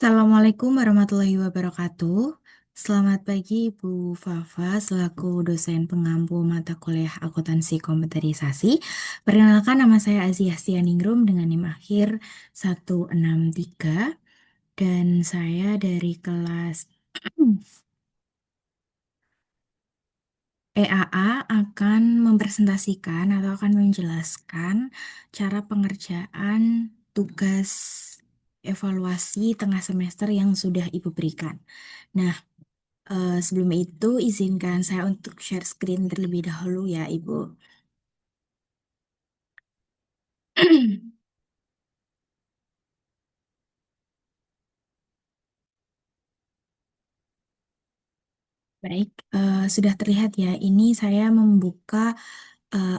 Assalamualaikum warahmatullahi wabarakatuh. Selamat pagi Ibu Fafa selaku dosen pengampu mata kuliah akuntansi komputerisasi. Perkenalkan nama saya Azia Stianingrum dengan NIM akhir 163 dan saya dari kelas EAA akan mempresentasikan atau akan menjelaskan cara pengerjaan tugas evaluasi tengah semester yang sudah Ibu berikan. Nah, sebelum itu, izinkan saya untuk share screen terlebih dahulu ya, Ibu. Baik, sudah terlihat ya. Ini saya membuka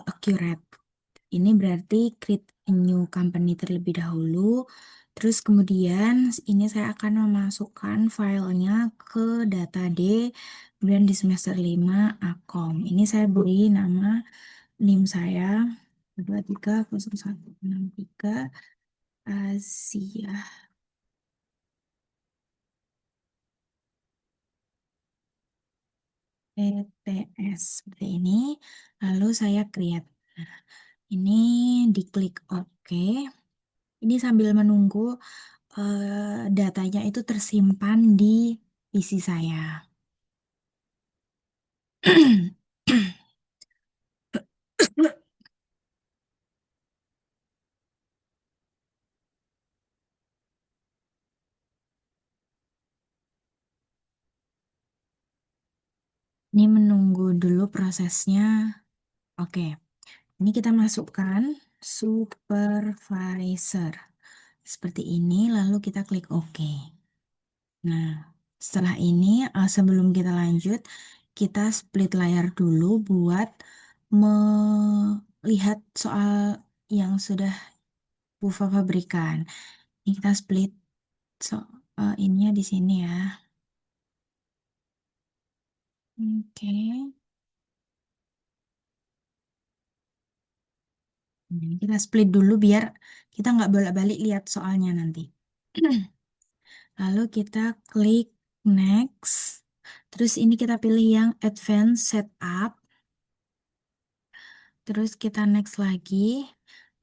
Accurate. Ini berarti create a new company terlebih dahulu. Terus kemudian ini saya akan memasukkan filenya ke data D, kemudian di semester 5 Akom. Ini saya beri nama NIM saya 2306163 Asia ETS seperti ini. Lalu saya create. Nah, ini diklik OK. Ini sambil menunggu datanya itu tersimpan di PC saya. Ini menunggu dulu prosesnya. Oke, ini kita masukkan supervisor. Seperti ini, lalu kita klik OK. Nah, setelah ini, sebelum kita lanjut, kita split layar dulu buat melihat soal yang sudah Bu Fafa berikan. Ini kita split so ininya di sini ya. Oke. Ini kita split dulu biar kita nggak bolak-balik lihat soalnya nanti. Lalu kita klik next. Terus ini kita pilih yang advanced setup. Terus kita next lagi.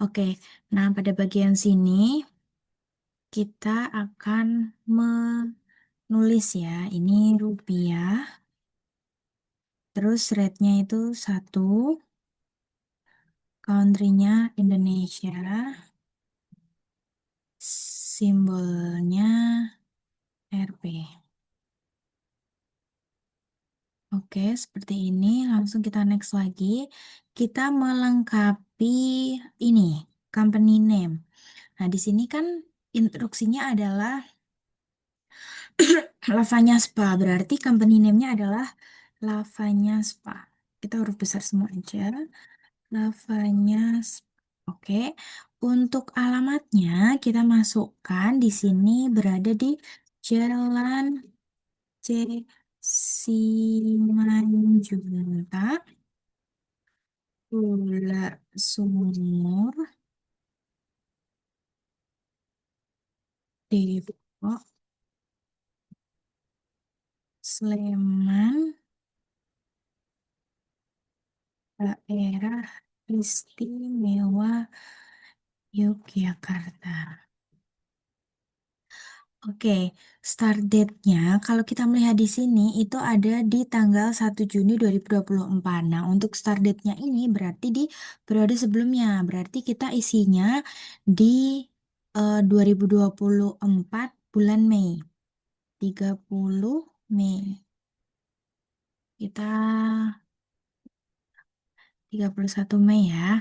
Oke, nah pada bagian sini kita akan menulis ya, ini rupiah, terus rate-nya itu 1, country-nya Indonesia, simbolnya RP. Oke, seperti ini. Langsung kita next lagi. Kita melengkapi ini, company name. Nah, di sini kan instruksinya adalah Lavanya Spa, berarti company name-nya adalah Lavanya Spa. Kita huruf besar semua aja. Lavanya Spa. Oke. Untuk alamatnya kita masukkan di sini berada di Jalan C. Simanjuntak, Pulau Sumur, Depok, Sleman, Daerah Istimewa Yogyakarta. Oke, start date-nya kalau kita melihat di sini itu ada di tanggal 1 Juni 2024. Nah, untuk start date-nya ini berarti di periode sebelumnya. Berarti kita isinya di 2024 bulan Mei. 30 Mei. Kita 31 Mei ya.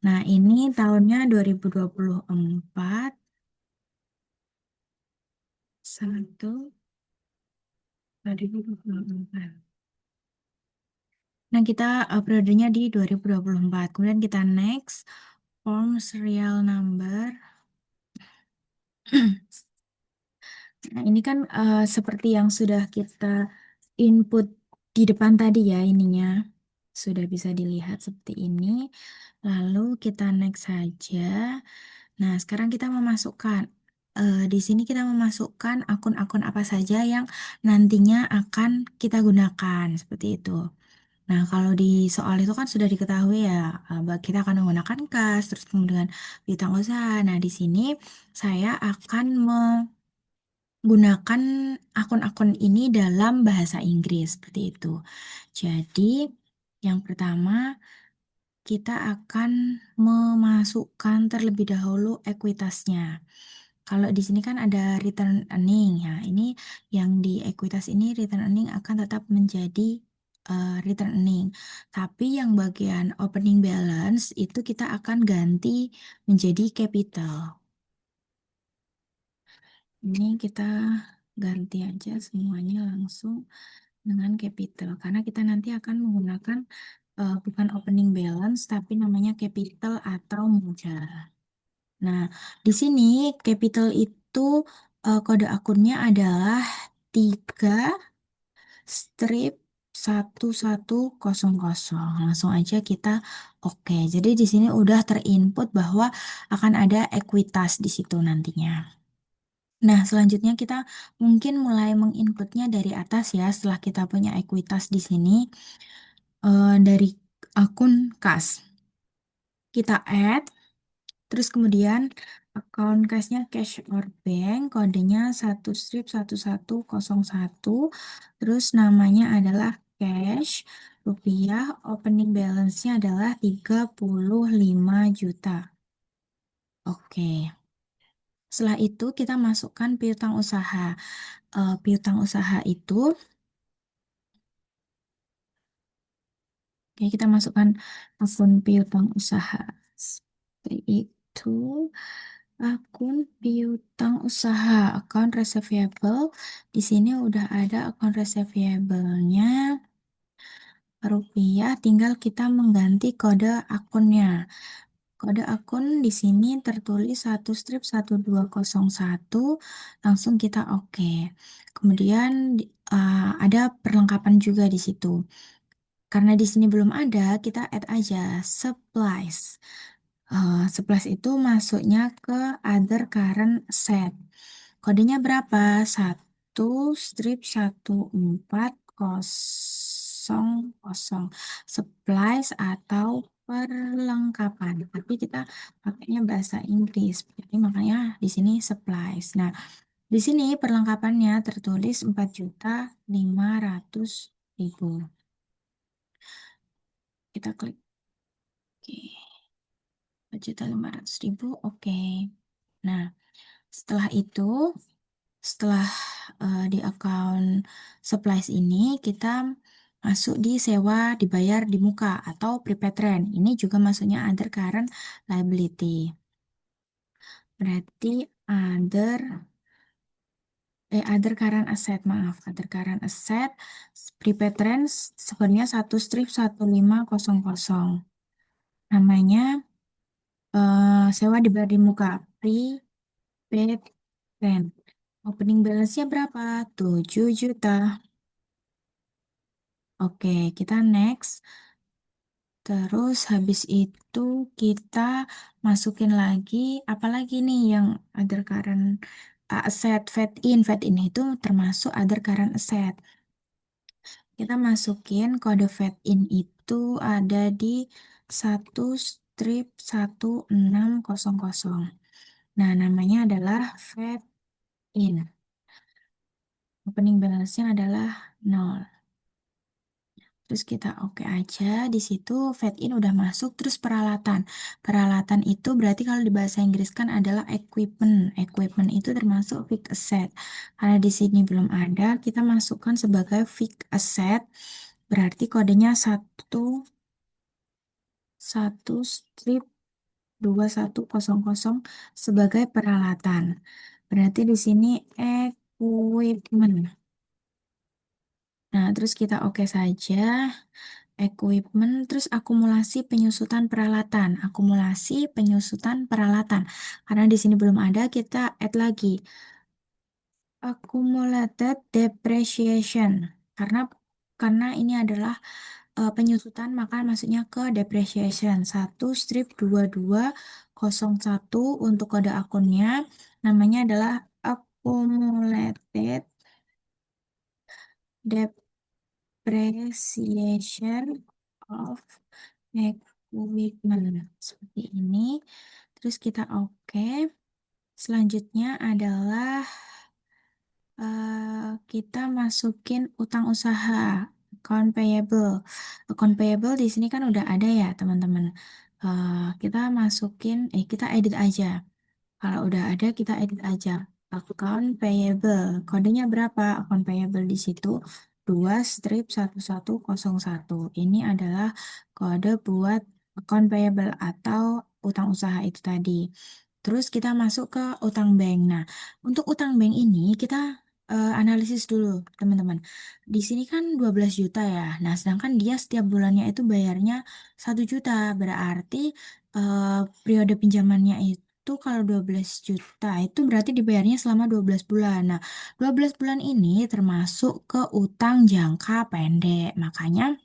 Nah, ini tahunnya 2024 1 2024. Nah, kita periodenya di 2024. Kemudian kita next, form serial number. Nah, ini kan seperti yang sudah kita input di depan tadi ya ininya. Sudah bisa dilihat seperti ini. Lalu kita next saja. Nah, sekarang kita memasukkan di sini kita memasukkan akun-akun apa saja yang nantinya akan kita gunakan seperti itu. Nah, kalau di soal itu kan sudah diketahui ya, kita akan menggunakan kas, terus kemudian piutang usaha. Nah, di sini saya akan menggunakan akun-akun ini dalam bahasa Inggris seperti itu. Jadi, yang pertama kita akan memasukkan terlebih dahulu ekuitasnya. Kalau di sini kan ada return earning ya, ini yang di ekuitas ini return earning akan tetap menjadi return earning. Tapi yang bagian opening balance itu kita akan ganti menjadi capital. Ini kita ganti aja semuanya langsung dengan capital karena kita nanti akan menggunakan bukan opening balance tapi namanya capital atau modal. Nah, di sini capital itu kode akunnya adalah 3 strip 1100. Langsung aja kita oke. Jadi di sini udah terinput bahwa akan ada ekuitas di situ nantinya. Nah, selanjutnya kita mungkin mulai menginputnya dari atas ya. Setelah kita punya ekuitas di sini dari akun kas. Kita add. Terus kemudian account cashnya cash or bank, kodenya 1 strip 1101. Terus namanya adalah cash, rupiah, opening balance-nya adalah 35 juta. Oke. Setelah itu kita masukkan piutang usaha. Piutang usaha itu, ya kita masukkan akun piutang usaha. Seperti itu. Akun piutang usaha, account receivable. Di sini udah ada account receivable-nya rupiah, tinggal kita mengganti kode akunnya. Kode akun di sini tertulis 1 strip 1201, langsung kita oke. Kemudian ada perlengkapan juga di situ. Karena di sini belum ada, kita add aja supplies. Supplies itu masuknya ke other current asset. Kodenya berapa? 1 strip 1400. Supplies atau perlengkapan. Tapi kita pakainya bahasa Inggris. Jadi makanya di sini supplies. Nah, di sini perlengkapannya tertulis 4.500.000. Kita klik oke. 4.500.000. Oke. Nah, setelah itu, setelah di account supplies ini, kita masuk di sewa dibayar di muka atau prepaid rent. Ini juga masuknya other current liability. Berarti other current asset, maaf. Other current asset, prepaid rent sebenarnya 1 strip 1500. Namanya sewa dibayar di muka. Prepaid rent. Opening balance-nya berapa? 7 juta. Oke, kita next. Terus habis itu kita masukin lagi, apalagi nih yang other current asset, fed in. Fed in itu termasuk other current asset. Kita masukin kode fed in itu ada di 1 strip 1600. Nah, namanya adalah fed in. Opening balance-nya adalah 0. Terus kita oke aja di situ fade-in udah masuk. Terus peralatan. Peralatan itu berarti kalau di bahasa Inggris kan adalah equipment. Equipment itu termasuk fixed asset. Karena di sini belum ada, kita masukkan sebagai fixed asset. Berarti kodenya 1 strip 2100 sebagai peralatan. Berarti di sini equipment. Nah, terus kita oke saja. Equipment, terus akumulasi penyusutan peralatan. Akumulasi penyusutan peralatan. Karena di sini belum ada, kita add lagi. Accumulated depreciation. Karena ini adalah penyusutan, maka masuknya ke depreciation. 1 strip 2200. 01 untuk kode akunnya. Namanya adalah Accumulated Depreciation of Equipment. Seperti ini. Terus kita oke. Selanjutnya adalah kita masukin utang usaha, account payable. Account payable di sini kan udah ada ya, teman-teman. Kita masukin, kita edit aja. Kalau udah ada, kita edit aja. Account payable. Kodenya berapa? Account payable di situ 2-1101. Ini adalah kode buat account payable atau utang usaha itu tadi. Terus kita masuk ke utang bank. Nah, untuk utang bank ini kita analisis dulu, teman-teman. Di sini kan 12 juta ya. Nah, sedangkan dia setiap bulannya itu bayarnya 1 juta. Berarti eh, periode pinjamannya itu kalau 12 juta itu berarti dibayarnya selama 12 bulan. Nah, 12 bulan ini termasuk ke utang jangka pendek. Makanya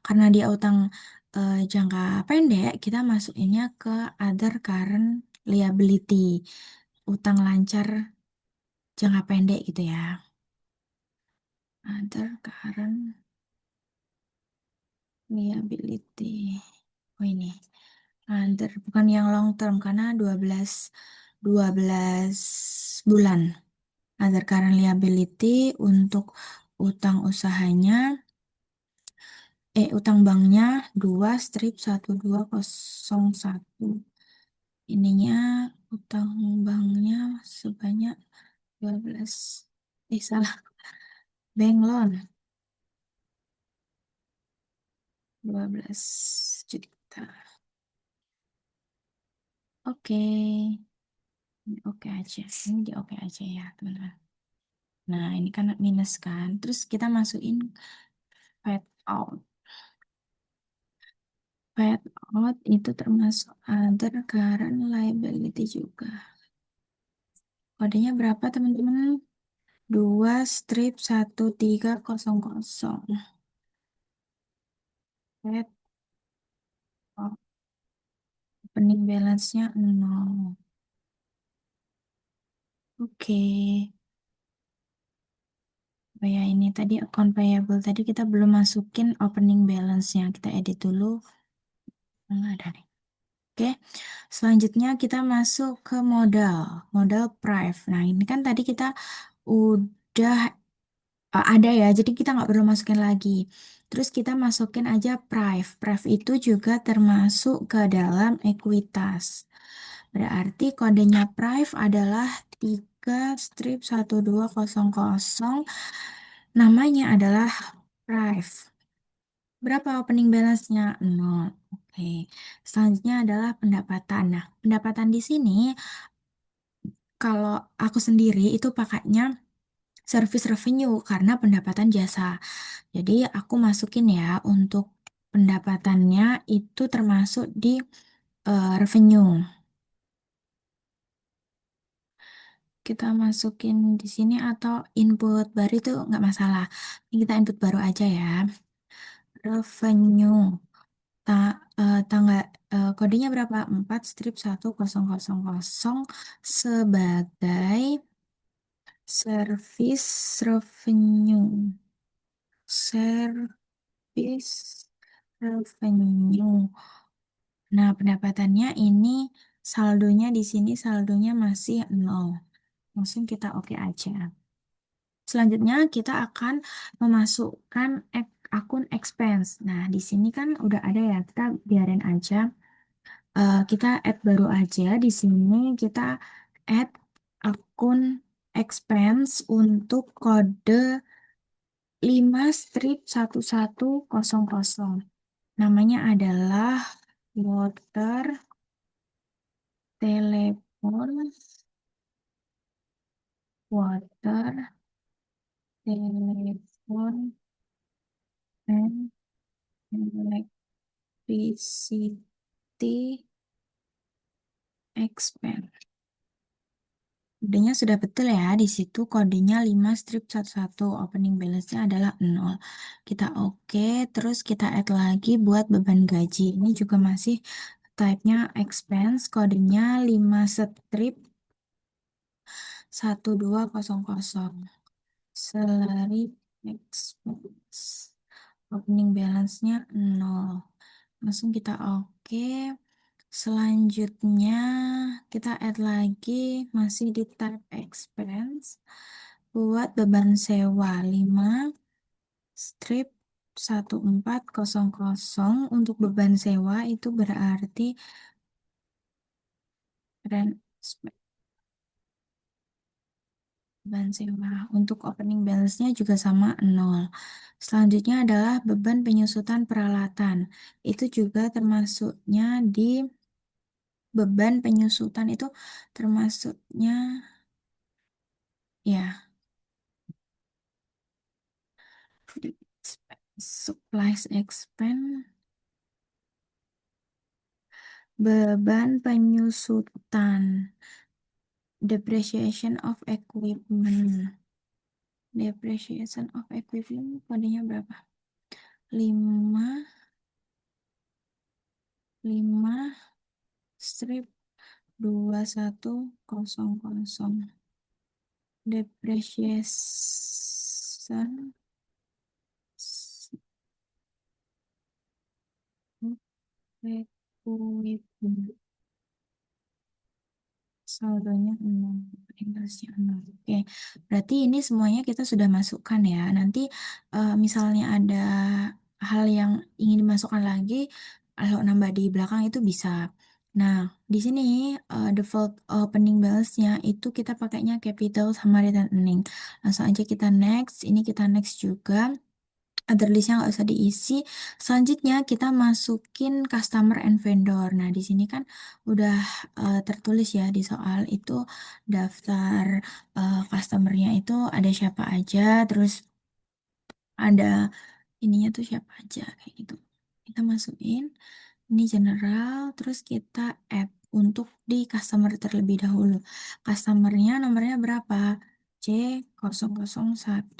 karena dia utang jangka pendek, kita masukinnya ke other current liability, utang lancar jangka pendek gitu ya. Other current liability. Oh ini, other bukan yang long term karena 12 bulan. Other current liability untuk utang usahanya, utang banknya 2-1201. Ininya utang banknya sebanyak 12, salah, bank loan 12 juta. Oke, ini oke aja. Ini di oke aja ya, teman-teman. Nah, ini kan minus kan. Terus kita masukin fade out. Fade out itu termasuk other current liability juga. Kodenya berapa, teman-teman? 2-1300. Fade out. Opening balance-nya 0. Oke. Oh ya, ini tadi account payable. Tadi kita belum masukin opening balance-nya. Kita edit dulu. Nggak ada nih. Oke. Selanjutnya kita masuk ke modal. Modal prive. Nah, ini kan tadi kita udah ada ya. Jadi kita nggak perlu masukin lagi. Terus kita masukin aja prive. Prive itu juga termasuk ke dalam ekuitas. Berarti kodenya prive adalah 3-1200. Namanya adalah prive. Berapa opening balance-nya? 0. Oke. Selanjutnya adalah pendapatan. Nah, pendapatan di sini kalau aku sendiri itu pakainya service revenue karena pendapatan jasa. Jadi aku masukin ya untuk pendapatannya itu termasuk di revenue. Kita masukin di sini atau input baru itu nggak masalah. Ini kita input baru aja ya. Revenue. Ta tanggal kodenya berapa? 4-1000 sebagai service revenue. Service revenue. Nah, pendapatannya ini saldonya di sini saldonya masih 0. Langsung kita oke aja. Selanjutnya kita akan memasukkan akun expense. Nah, di sini kan udah ada ya, kita biarin aja. Kita add baru aja. Di sini kita add akun expense untuk kode 5-1100. Namanya adalah water, telepon, water, telepon, and electricity expense. Kodenya sudah betul ya, di situ kodenya 5-11. Opening balance-nya adalah 0. Kita oke, terus kita add lagi buat beban gaji. Ini juga masih type-nya expense, kodenya 5 strip 1200. Salary expense. Opening balance-nya 0. Langsung kita oke. Selanjutnya kita add lagi masih di type expense buat beban sewa 5 strip 1400 untuk beban sewa itu berarti rent beban sewa. Untuk opening balance-nya juga sama 0. Selanjutnya adalah beban penyusutan peralatan. Itu juga termasuknya di beban penyusutan itu termasuknya ya di supplies expense, beban penyusutan, depreciation of equipment. Depreciation of equipment kodenya berapa? 5 5 strip 2100. Depreciation equipment. Saldonya 0, Inggrisnya 0. Oke, berarti ini semuanya kita sudah masukkan ya. Nanti misalnya ada hal yang ingin dimasukkan lagi, kalau nambah di belakang itu bisa. Nah, di sini default opening balance-nya itu kita pakainya capital sama return earning. Langsung aja kita next. Ini kita next juga. Other listnya nggak usah diisi. Selanjutnya kita masukin customer and vendor. Nah, di sini kan udah tertulis ya di soal itu daftar customernya itu ada siapa aja, terus ada ininya tuh siapa aja kayak gitu. Kita masukin ini general, terus kita add untuk di customer terlebih dahulu. Customernya nomornya berapa? C001.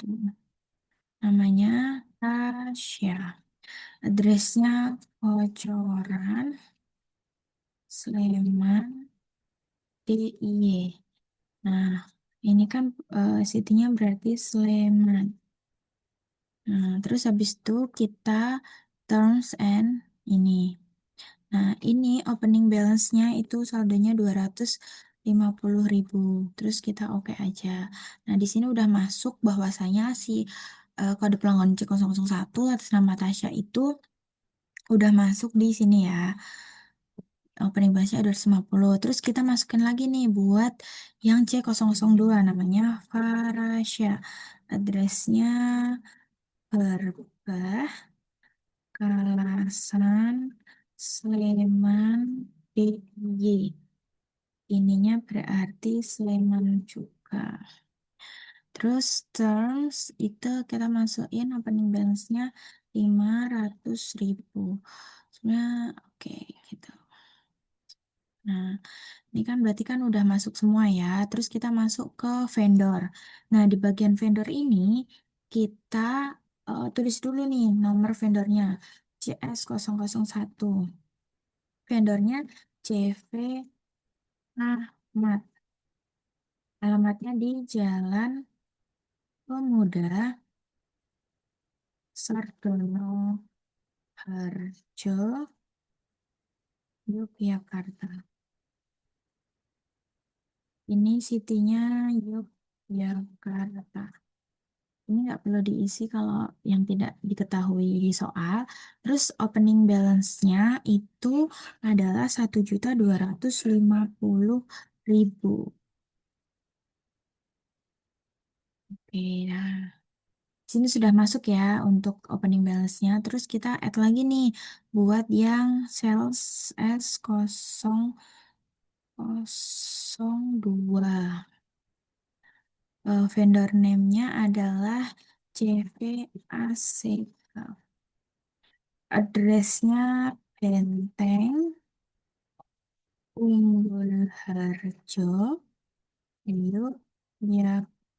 Namanya Tasya. Addressnya Kocoran, Sleman, DIY. Nah, ini kan city-nya berarti Sleman. Nah, terus habis itu kita terms and ini. Nah, ini opening balance-nya itu saldonya 250.000. Terus kita oke aja. Nah, di sini udah masuk bahwasanya si kode pelanggan C001 atas nama Tasya itu udah masuk di sini ya. Opening balance-nya ada 150. Terus kita masukin lagi nih buat yang C002 namanya Farasya. Addressnya Perbah, Kalasan, Sleman, DIY. Ininya berarti Sleman juga. Terus terms itu kita masukin opening balance-nya 500.000. Sebenarnya oke gitu. Nah, ini kan berarti kan udah masuk semua ya. Terus kita masuk ke vendor. Nah, di bagian vendor ini kita tulis dulu nih nomor vendornya. CS001. Vendornya CV Ahmad. Alamatnya di Jalan Pemuda Sardono Harjo, Yogyakarta. Ini city-nya Yogyakarta. Ini nggak perlu diisi kalau yang tidak diketahui di soal. Terus opening balance-nya itu adalah 1.250.000. Oke, nah. Sini sudah masuk ya untuk opening balance-nya. Terus kita add lagi nih buat yang sales S002. Vendor name-nya adalah CVACK. Address-nya Benteng, Unggul Harjo,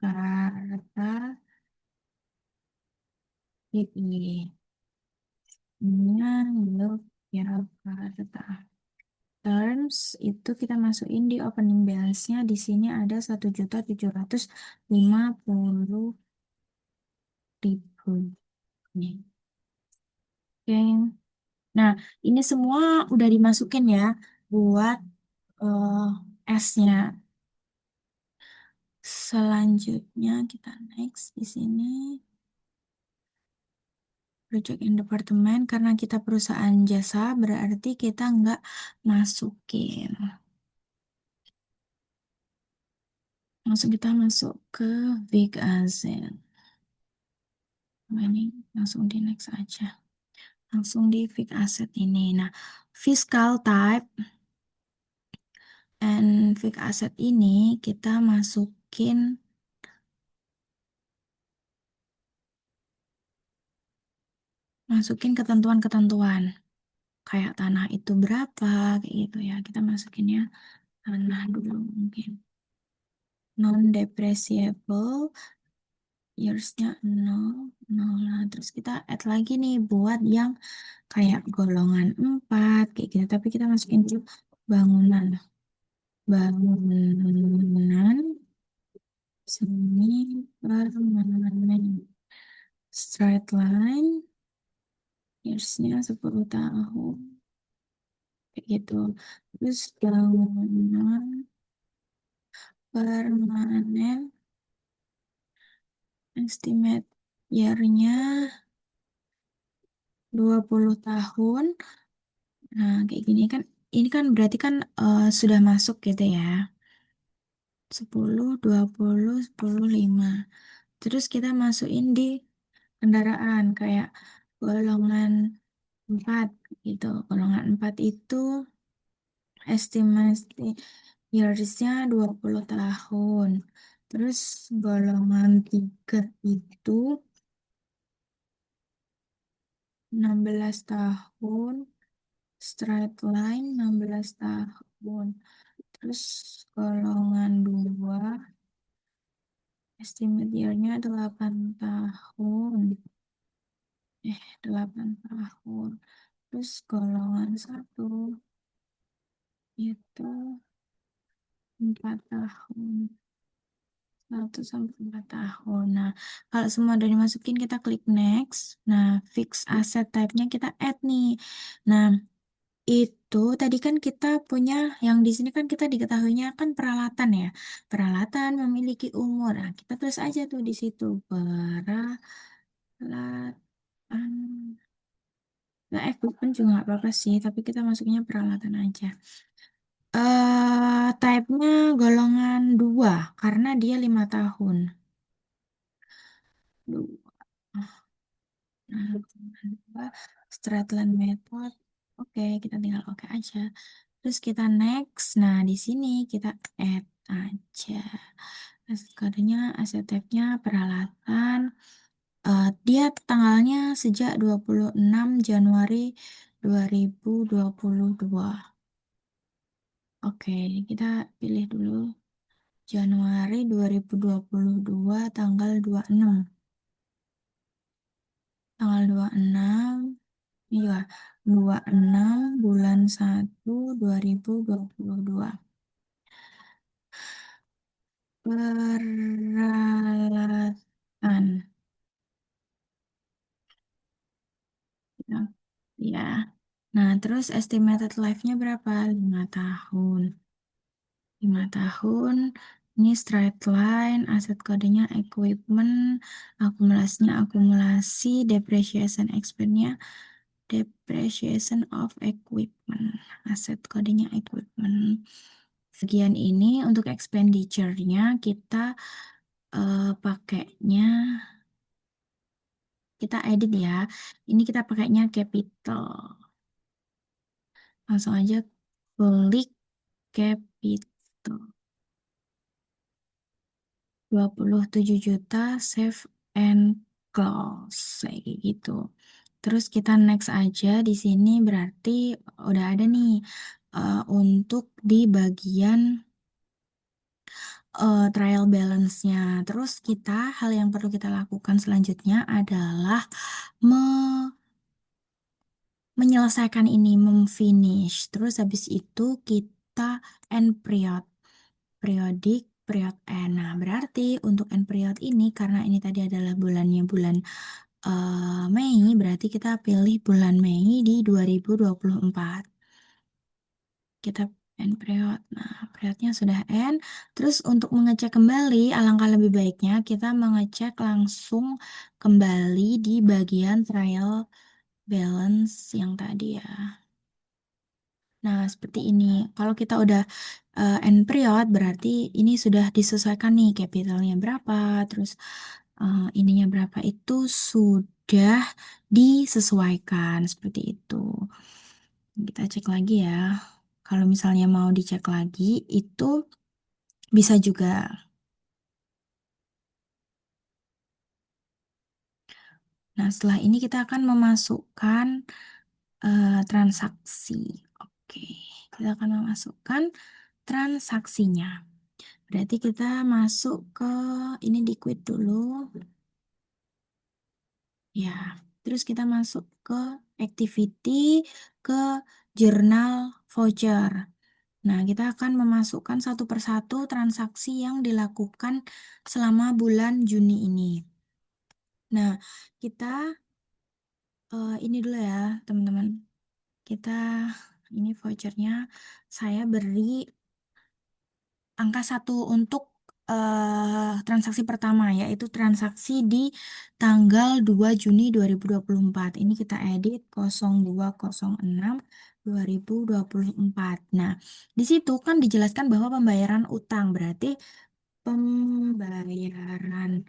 Jakarta, DIY. Nya Yogyakarta. terms itu kita masukin di opening balance-nya. Di sini ada 1.750.000 nih. Oke. Nah, ini semua udah dimasukin ya buat S-nya. Selanjutnya kita next di sini. Project in department, karena kita perusahaan jasa, berarti kita nggak masukin. Langsung kita masuk ke Big Asset. Nah, ini langsung di next aja. Langsung di Big Asset ini. Nah, fiscal type and Big Asset ini kita masukin ketentuan-ketentuan. Kayak tanah itu berapa, kayak gitu ya. Kita masukinnya tanah dulu mungkin. Non-depreciable, years-nya 0, 0. Nah, terus kita add lagi nih buat yang kayak golongan 4, kayak gitu. Tapi kita masukin dulu bangunan. Bangunan semi permanen. Straight line, years-nya 10 tahun. Kayak gitu. Terus bangunan permanen, estimate year-nya 20 tahun. Nah, kayak gini kan, ini kan berarti kan sudah masuk gitu ya. 10, 20, 10, 5. Terus kita masukin di kendaraan kayak golongan 4 gitu. Golongan 4 itu estimasi years-nya 20 tahun. Terus golongan 3 itu 16 tahun. Straight line 16 tahun. Terus golongan 2 estimate year-nya 8 tahun. 8 tahun. Terus golongan 1 itu 4 tahun. 1 sampai 4 tahun. Nah, kalau semua udah dimasukin, kita klik next. Nah, fix asset type-nya kita add nih. Nah, itu tadi kan kita punya yang di sini kan kita diketahuinya kan peralatan ya. Peralatan memiliki umur. Nah, kita tulis aja tuh di situ peralatan. Nah, equipment juga nggak apa-apa sih, tapi kita masuknya peralatan aja. Type-nya golongan 2 karena dia 5 tahun. Dua. Nah, golongan 2, Stratland method. Oke, kita tinggal oke aja. Terus kita next. Nah, di sini kita add aja. Aset kodenya, aset type-nya peralatan. Dia tanggalnya sejak 26 Januari 2022. Oke, kita pilih dulu Januari 2022 tanggal 26. Tanggal 26, iya, 26 bulan 1 2022. Peralatan. Ya. Ya. Nah, terus estimated life-nya berapa? 5 tahun. 5 tahun. Ini straight line, aset kodenya equipment, akumulasinya akumulasi, depreciation expense-nya depreciation of equipment, aset kodenya equipment. Bagian ini untuk expenditure-nya kita pakainya, kita edit ya. Ini kita pakainya capital. Langsung aja klik capital. 27 juta save and close kayak gitu. Terus kita next aja di sini berarti udah ada nih untuk di bagian trial balance-nya. Terus hal yang perlu kita lakukan selanjutnya adalah menyelesaikan ini, memfinish. Terus habis itu kita end period, periodik, period end. Nah, berarti untuk end period ini, karena ini tadi adalah bulannya bulan Mei, berarti kita pilih bulan Mei di 2024. Kita end period. Nah, periodnya sudah end. Terus untuk mengecek kembali, alangkah lebih baiknya kita mengecek langsung kembali di bagian trial balance yang tadi ya. Nah, seperti ini. Kalau kita udah end period, berarti ini sudah disesuaikan nih, capitalnya berapa, terus ininya berapa, itu sudah disesuaikan seperti itu. Kita cek lagi ya. Kalau misalnya mau dicek lagi, itu bisa juga. Nah, setelah ini kita akan memasukkan transaksi. Oke, kita akan memasukkan transaksinya. Berarti kita masuk ke ini di quit dulu. Ya, terus kita masuk ke activity, ke jurnal voucher. Nah, kita akan memasukkan satu persatu transaksi yang dilakukan selama bulan Juni ini. Nah, kita ini dulu ya, teman-teman. Kita ini vouchernya saya beri angka satu untuk transaksi pertama, yaitu transaksi di tanggal 2 Juni 2024. Ini kita edit 0206/2024. Nah, di situ kan dijelaskan bahwa pembayaran utang berarti pembayaran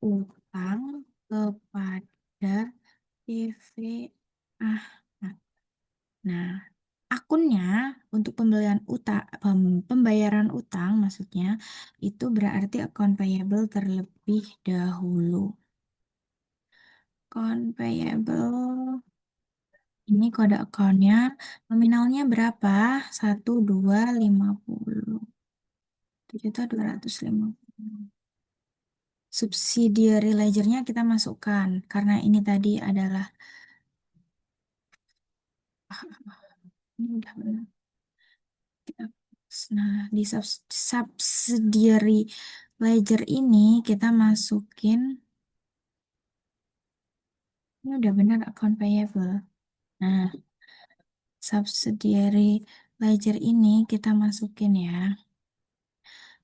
utang kepada TV Ahmad. Nah, akunnya untuk pembayaran utang maksudnya itu berarti account payable terlebih dahulu. Account payable ini kode akunnya nominalnya berapa? 1250. 7.250. Subsidiary ledgernya kita masukkan karena ini tadi adalah ini udah benar. Nah, di subsidiary ledger ini kita masukin, ini udah benar account payable. Nah, subsidiary ledger ini kita masukin ya.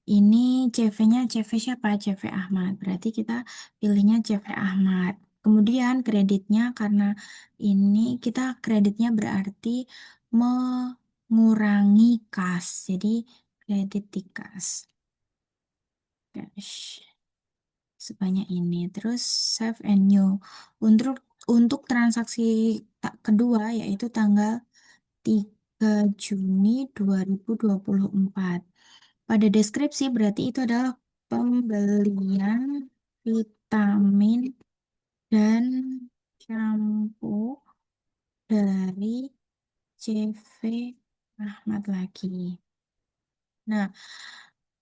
Ini CV-nya CV siapa? CV Ahmad. Berarti kita pilihnya CV Ahmad. Kemudian kreditnya karena ini kita kreditnya berarti mengurangi kas. Jadi kredit di kas. Cash. Sebanyak ini. Terus save and new. Untuk transaksi kedua yaitu tanggal 3 Juni 2024. Pada deskripsi berarti itu adalah pembelian vitamin dan shampoo dari CV Ahmad lagi. Nah,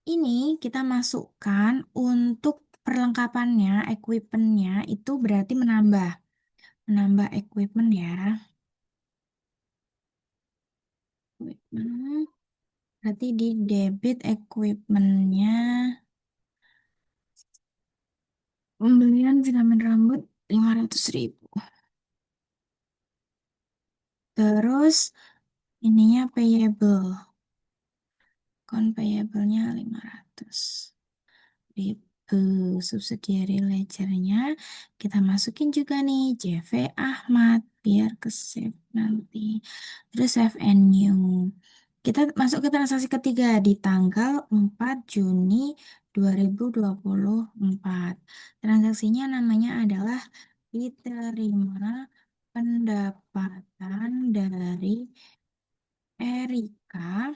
ini kita masukkan untuk perlengkapannya, equipmentnya itu berarti menambah equipment ya. Equipment, berarti di debit equipmentnya pembelian vitamin rambut 500.000. Terus ininya payable, account payable-nya 500. Di subsidiary ledger-nya kita masukin juga nih JV Ahmad biar ke save nanti. Terus save and new. Kita masuk ke transaksi ketiga di tanggal 4 Juni 2024. Transaksinya namanya adalah diterima pendapatan dari Erika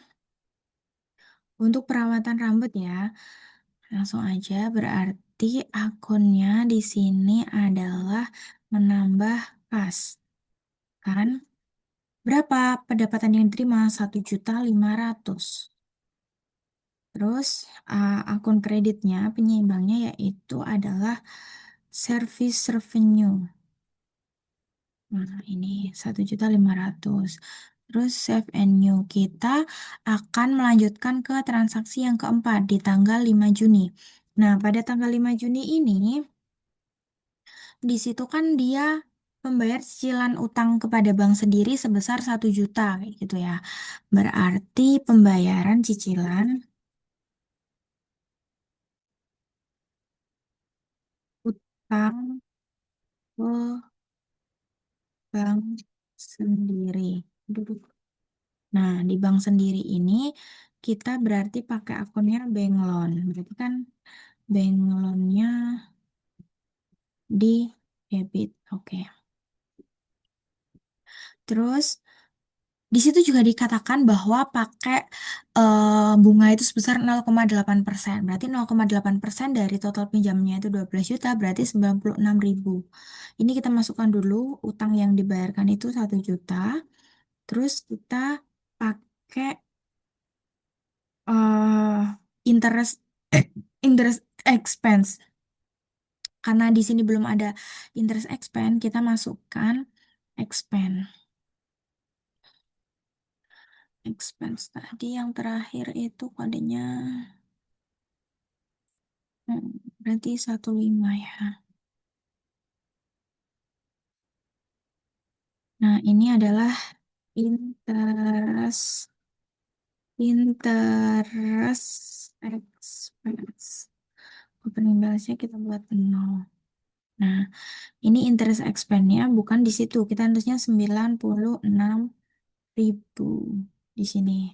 untuk perawatan rambut ya. Langsung aja, berarti akunnya di sini adalah menambah kas. Kan? Berapa pendapatan yang diterima? 1.500.000. Terus akun kreditnya, penyeimbangnya yaitu adalah service revenue. Nah, ini 1.500.000. Terus save and new kita akan melanjutkan ke transaksi yang keempat di tanggal 5 Juni. Nah, pada tanggal 5 Juni ini, di situ kan dia membayar cicilan utang kepada bank sendiri sebesar 1 juta, kayak gitu ya. Berarti pembayaran cicilan utang ke bank sendiri. Duduk. Nah, di bank sendiri ini kita berarti pakai akunnya bank loan. Berarti kan bank loannya di debit. Oke. Terus di situ juga dikatakan bahwa pakai bunga itu sebesar 0,8%. Berarti 0,8% dari total pinjamannya itu 12 juta, berarti 96.000. Ini kita masukkan dulu utang yang dibayarkan itu 1 juta. Terus kita pakai interest interest expense. Karena di sini belum ada interest expense, kita masukkan expense. Expense tadi yang terakhir itu kodenya hmm, berarti 15 ya. Nah, ini adalah interest interest expense. Opening balance-nya kita buat 0. Nah, ini interest expense-nya bukan di situ. Kita harusnya 96.000 di sini.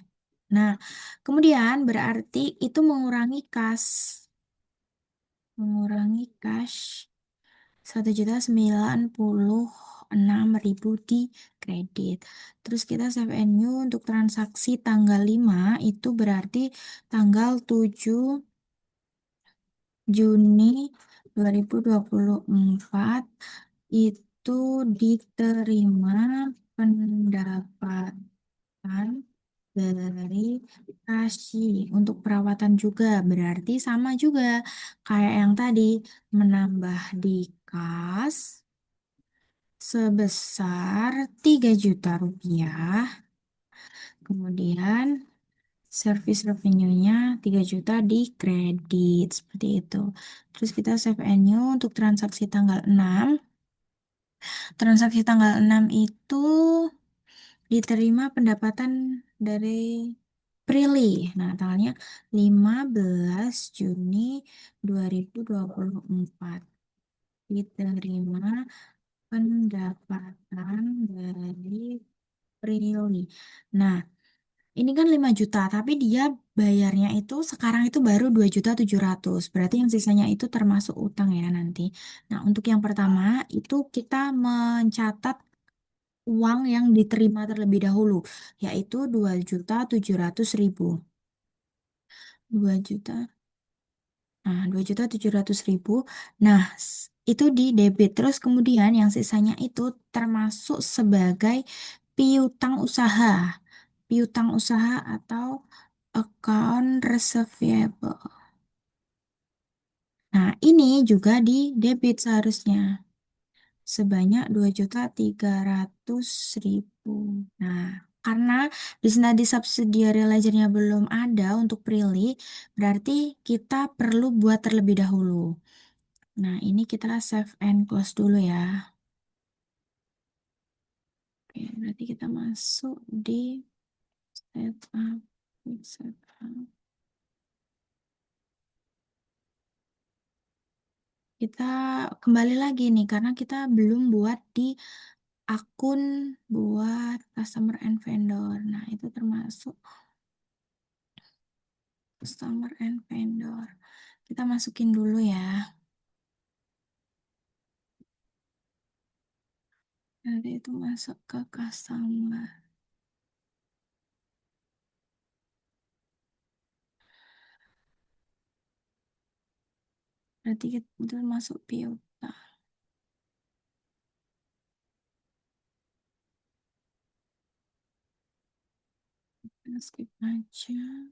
Nah, kemudian berarti itu mengurangi cash 1.096.000 di kredit. Terus kita save and new untuk transaksi tanggal 5 itu berarti tanggal 7 Juni 2024 itu diterima pendapatan dari Kashi untuk perawatan juga berarti sama juga kayak yang tadi menambah di kas sebesar 3 juta rupiah, kemudian service revenue-nya 3 juta di kredit seperti itu. Terus kita save and new untuk transaksi tanggal 6. Transaksi tanggal 6 itu diterima pendapatan dari Prilly. Nah, tanggalnya 15 Juni 2024. Diterima pendapatan dari Prilly. Nah, ini kan 5 juta, tapi dia bayarnya itu sekarang itu baru 2.700.000. Berarti yang sisanya itu termasuk utang ya nanti. Nah, untuk yang pertama itu kita mencatat uang yang diterima terlebih dahulu, yaitu 2.700.000. 2 juta. Nah, 2.700.000. Nah, itu di debit. Terus kemudian yang sisanya itu termasuk sebagai piutang usaha. Piutang usaha atau account receivable. Nah, ini juga di debit seharusnya sebanyak 2.300.000. Nah, karena di sana di subsidiary ledgernya belum ada untuk Prilly, berarti kita perlu buat terlebih dahulu. Nah, ini kita save and close dulu ya. Oke, berarti kita masuk di setup, setup. Kita kembali lagi nih karena kita belum buat di akun buat customer and vendor. Nah, itu termasuk customer and vendor. Kita masukin dulu ya. Nanti itu masuk ke customer. Berarti itu masuk piutang. Kita skip aja.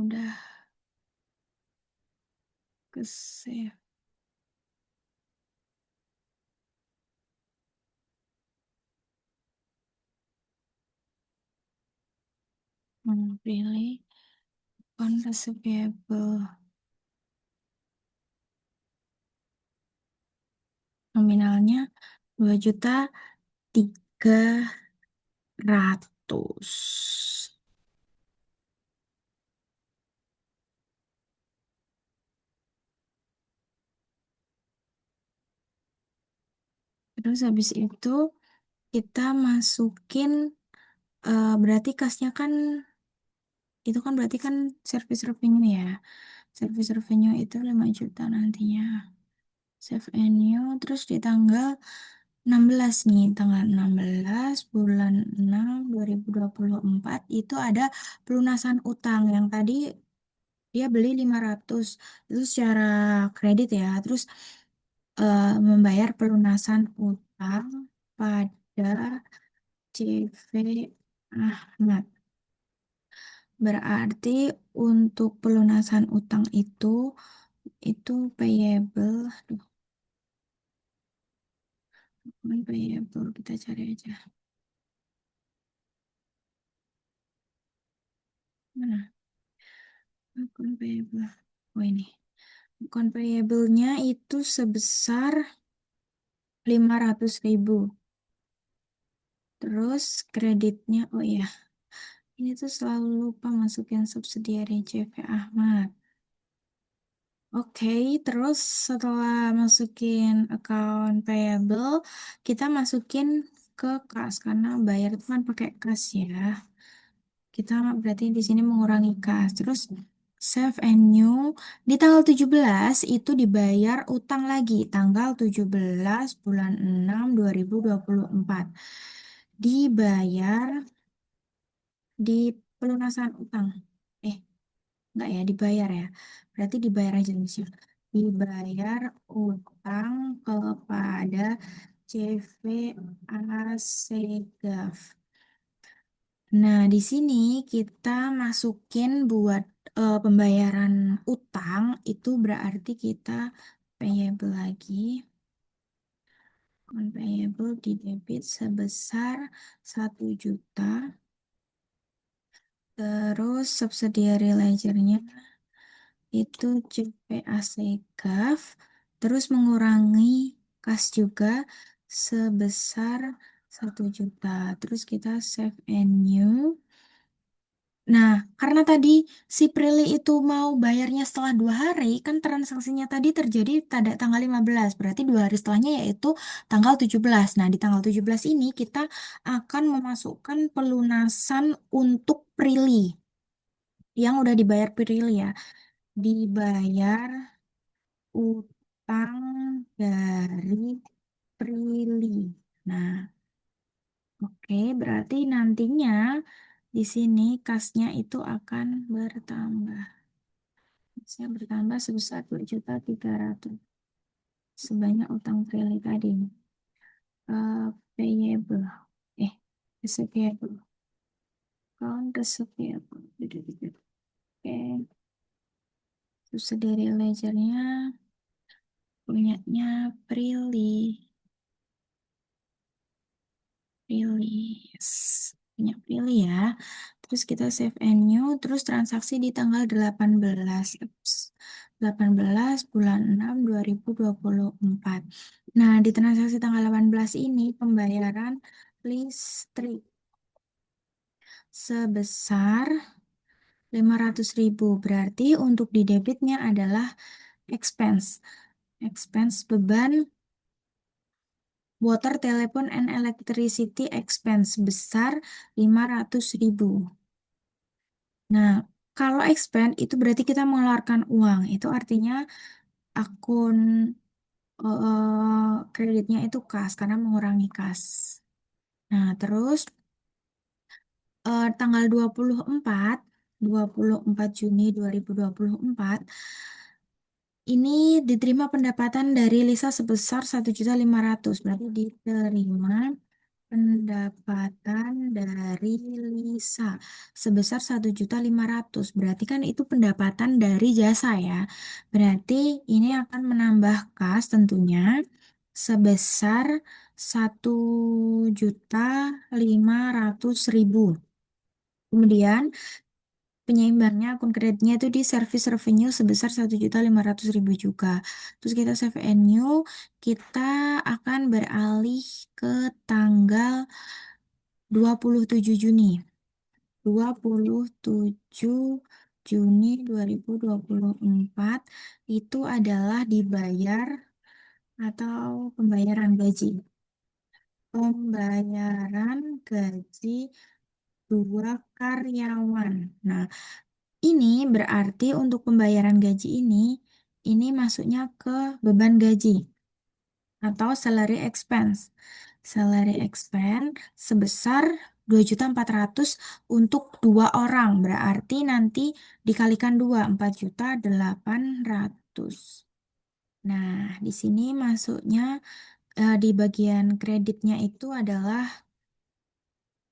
Udah ke save. Pilih account receivable. Nominalnya 2.300.000. Terus habis itu kita masukin, berarti kasnya kan, itu kan berarti kan service revenue ya. Service revenue itu 5 juta nantinya. Save and new, terus di tanggal 16 nih, tanggal 16 bulan 6 2024 itu ada pelunasan utang yang tadi dia beli 500 itu secara kredit ya. Terus membayar pelunasan utang pada CV Ahmad. Berarti untuk pelunasan utang itu payable. Aduh, payable kita cari aja. Mana? Akun payable. Oh ini. Akun payable-nya itu sebesar 500.000. Terus kreditnya, oh iya. Ini tuh selalu lupa masukin subsidiary CV Ahmad. Oke, terus setelah masukin account payable, kita masukin ke kas karena bayar itu kan pakai kas ya. Kita berarti di sini mengurangi kas. Terus save and new di tanggal 17 itu dibayar utang lagi tanggal 17 bulan 6 2024. Dibayar di pelunasan utang. Eh, enggak ya, dibayar ya. Berarti dibayar aja Michelle. Dibayar utang kepada CV Asegaf. Nah, di sini kita masukin buat pembayaran utang itu berarti kita payable lagi. On payable di debit sebesar 1 juta. Terus subsidiary ledgernya itu CPAC Gov, terus mengurangi kas juga sebesar 1 juta. Terus kita save and new. Nah, karena tadi si Prilly itu mau bayarnya setelah 2 hari, kan transaksinya tadi terjadi pada tanggal 15, berarti 2 hari setelahnya yaitu tanggal 17. Nah, di tanggal 17 ini kita akan memasukkan pelunasan untuk Prilly yang udah dibayar Prilly ya. Dibayar utang dari Prilly. Nah, oke, berarti nantinya di sini kasnya itu akan bertambah. Kasnya bertambah sebesar 2.300.000. Sebanyak utang Prilly tadi. Payable. Eh, receivable. Account receivable. Oke. Terus dari ledgernya punyanya Prilly. Pilih, yes. Punya pilih ya. Terus kita save and new, terus transaksi di tanggal 18. Ups. 18 bulan 6 2024. Nah, di transaksi tanggal 18 ini pembayaran listrik sebesar 500.000. Berarti untuk di debitnya adalah expense. Expense beban water, telephone, and electricity expense besar 500.000. Nah, kalau expand itu berarti kita mengeluarkan uang. Itu artinya akun kreditnya itu kas karena mengurangi kas. Nah, terus tanggal 24 Juni 2024 ini diterima pendapatan dari Lisa sebesar 1.500.000. Berarti diterima Pendapatan dari Lisa sebesar 1.500.000. Berarti kan itu pendapatan dari jasa ya. Berarti ini akan menambah kas tentunya sebesar 1.500.000. Kemudian penyeimbangnya akun kreditnya itu di service revenue sebesar 1.500.000 juga. Terus kita save and new, kita akan beralih ke tanggal 27 Juni. 27 Juni 2024 itu adalah dibayar atau pembayaran gaji. Pembayaran gaji dua karyawan. Nah, ini berarti untuk pembayaran gaji ini masuknya ke beban gaji atau salary expense. Salary expense sebesar 2.400.000 untuk dua orang. Berarti nanti dikalikan dua, 4.800.000. Nah, di sini masuknya di bagian kreditnya itu adalah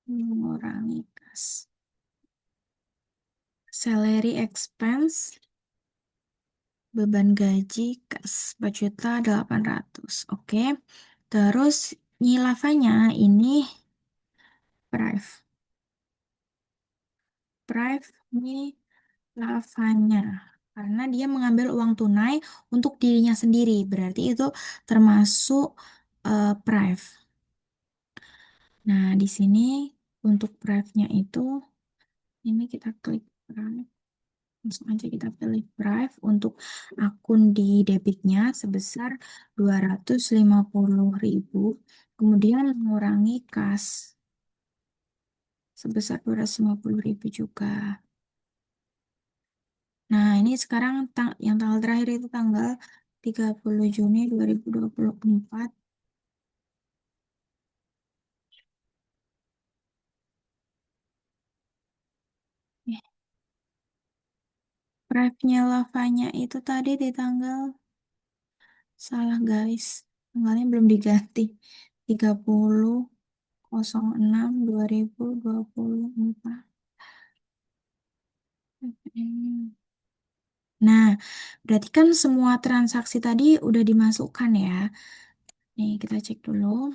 mengurangi kas. Salary expense beban gaji kas 4.800.000. Oke. Terus nilafanya ini Prive. Prive ini lavanya. Karena dia mengambil uang tunai untuk dirinya sendiri. Berarti itu termasuk Prive. Nah, di sini untuk Prive-nya itu, ini kita klik Prive. Langsung aja kita pilih Prive untuk akun di debitnya sebesar 250.000. Kemudian mengurangi kas sebesar 250.000 juga. Nah, ini sekarang yang tanggal terakhir itu tanggal 30 Juni 2024. Eh, Prive-nya lavanya itu tadi di tanggal, salah guys. Tanggalnya belum diganti. 30.06.2024. Nah, berarti kan semua transaksi tadi udah dimasukkan ya. Nih, kita cek dulu.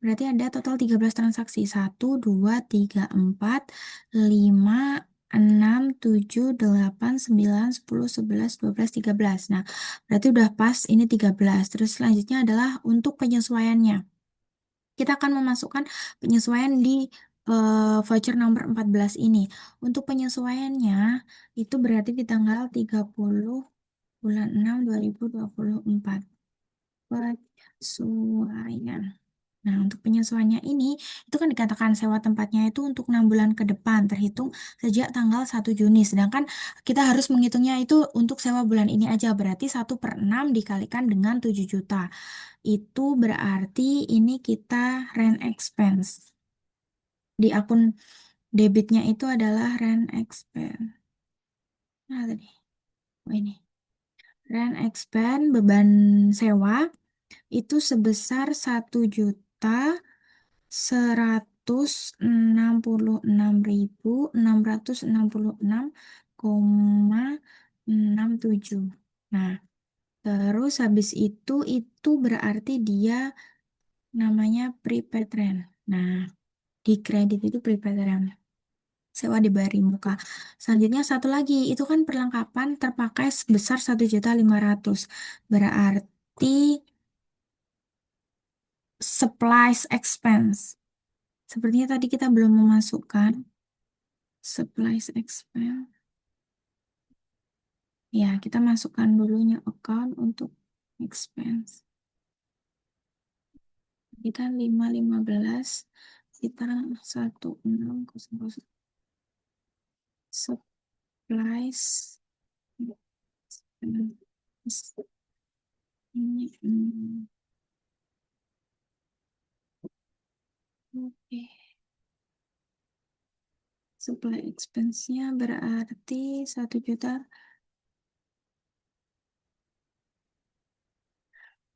Berarti ada total 13 transaksi. 1, 2, 3, 4, 5, 6, 7, 8, 9, 10, 11, 12, 13. Nah, berarti udah pas ini 13. Terus selanjutnya adalah untuk penyesuaiannya. Kita akan memasukkan penyesuaian di voucher nomor 14 ini. Untuk penyesuaiannya itu berarti di tanggal 30 bulan 6 2024. Penyesuaian. Nah, untuk penyesuaiannya ini, itu kan dikatakan sewa tempatnya itu untuk 6 bulan ke depan, terhitung sejak tanggal 1 Juni. Sedangkan kita harus menghitungnya itu untuk sewa bulan ini aja, berarti 1/6 dikalikan dengan 7 juta. Itu berarti ini kita rent expense. Di akun debitnya itu adalah rent expense. Nah, tadi. Oh, ini. Rent expense, beban sewa, itu sebesar 1.666.667. Nah, terus habis itu berarti dia namanya prepaid rent. Nah, di kredit itu prepaid rent. Sewa dibayar di muka. Selanjutnya satu lagi, itu kan perlengkapan terpakai sebesar 1.500.000. Berarti supplies expense. Sepertinya tadi kita belum memasukkan supplies expense. Ya, kita masukkan dulu new account untuk expense. Kita 515, kita 1600 supplies expense. Ini, oke. Supply expense-nya berarti 1 juta.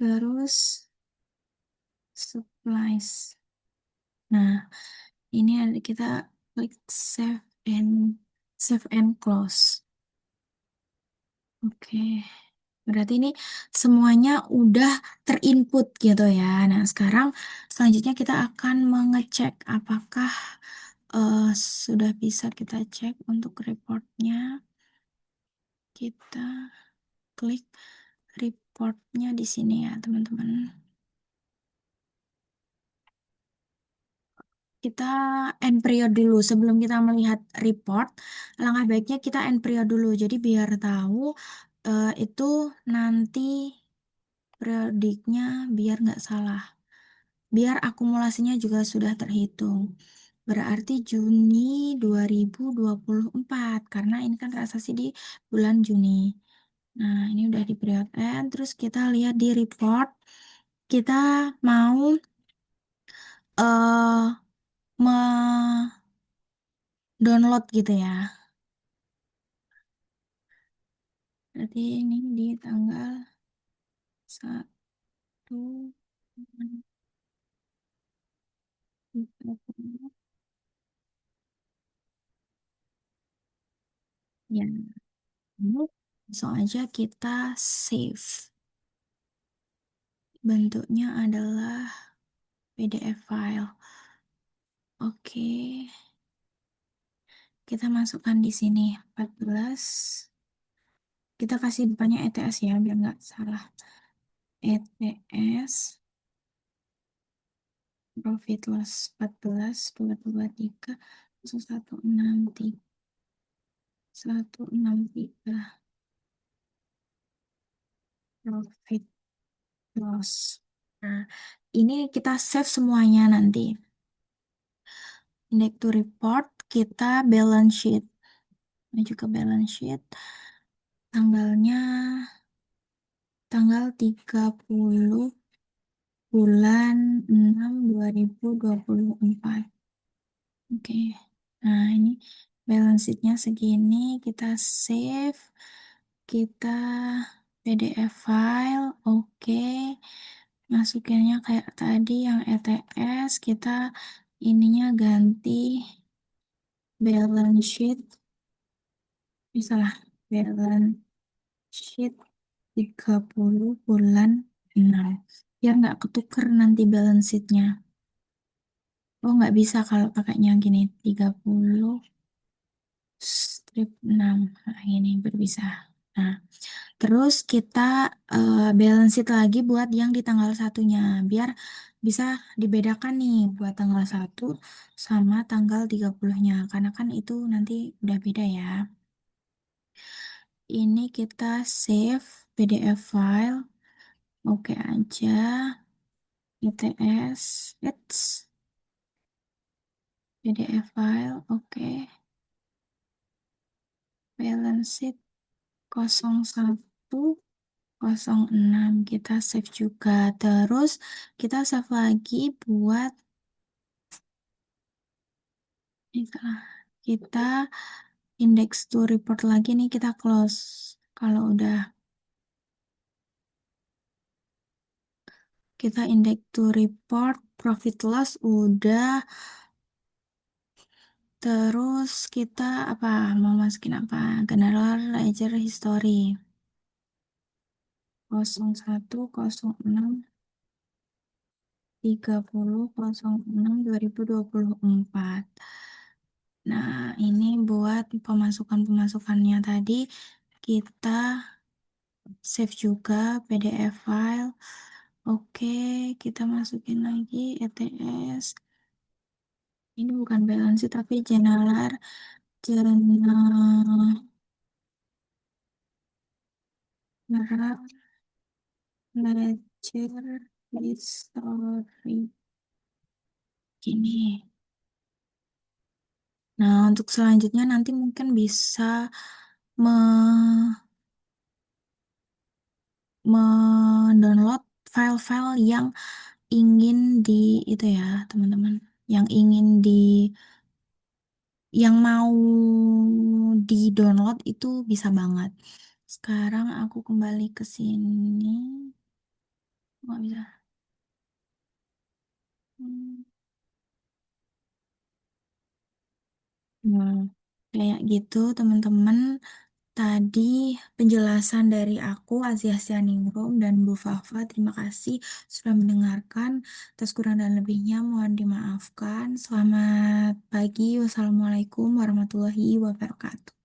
Terus supplies. Nah, ini ada kita klik and save and close. Oke. Berarti ini semuanya udah terinput gitu ya. Nah, sekarang selanjutnya kita akan mengecek apakah eh, sudah bisa kita cek untuk reportnya. Kita klik reportnya di sini ya, teman-teman. Kita end period dulu. Sebelum kita melihat report, langkah baiknya kita end period dulu. Jadi biar tahu itu nanti periodiknya biar nggak salah. Biar akumulasinya juga sudah terhitung. Berarti Juni 2024 karena ini kan transaksi di bulan Juni. Nah, ini udah di period end. Terus kita lihat di report. Kita mau eh download gitu ya. Berarti ini di tanggal 1 ya. Lalu langsung aja kita save. Bentuknya adalah PDF file. Oke, kita masukkan di sini 14. Kita kasih depannya ETS ya, biar nggak salah. ETS profit loss 14 223 163 163 profit loss. Nah, ini kita save semuanya nanti. Index to report, kita balance sheet. Ini juga balance sheet. Tanggalnya tanggal 30 bulan 6 2024. Oke. Nah, ini balance sheet-nya segini. Kita save. Kita PDF file. Oke. Masukinnya kayak tadi yang ETS. Kita ininya ganti balance sheet. Misalnya balance sheet 30 bulan 6. Biar nggak ketuker nanti balance sheet-nya. Oh, nggak bisa kalau pakainya gini. 30 strip 6. Nah, ini berbisa. Nah, terus kita balance sheet lagi buat yang di tanggal satunya. Biar bisa dibedakan nih buat tanggal 1 sama tanggal 30-nya. Karena kan itu nanti udah beda ya. Ini kita save PDF file. Oke aja. ETS. It's PDF file. Oke. Balance sheet 0106 kita save juga. Terus kita save lagi buat kita index to report lagi nih kita close. Kalau udah kita index to report profit loss udah. Terus kita apa mau masukin apa? General ledger history 0106 30/06/2024. Nah, ini buat pemasukannya tadi kita save juga PDF file. Oke, kita masukin lagi ETS. Ini bukan balance tapi general ledger history gini. Nah, untuk selanjutnya nanti mungkin bisa me- mendownload file-file yang ingin di itu ya, teman-teman. Yang ingin yang mau di-download itu bisa banget. Sekarang aku kembali ke sini. Nggak bisa. Hmm. Nah, kayak gitu teman-teman. Tadi penjelasan dari aku, Aziza Ningrum dan Bu Fafa. Terima kasih sudah mendengarkan. Atas kurang dan lebihnya mohon dimaafkan. Selamat pagi. Wassalamualaikum warahmatullahi wabarakatuh.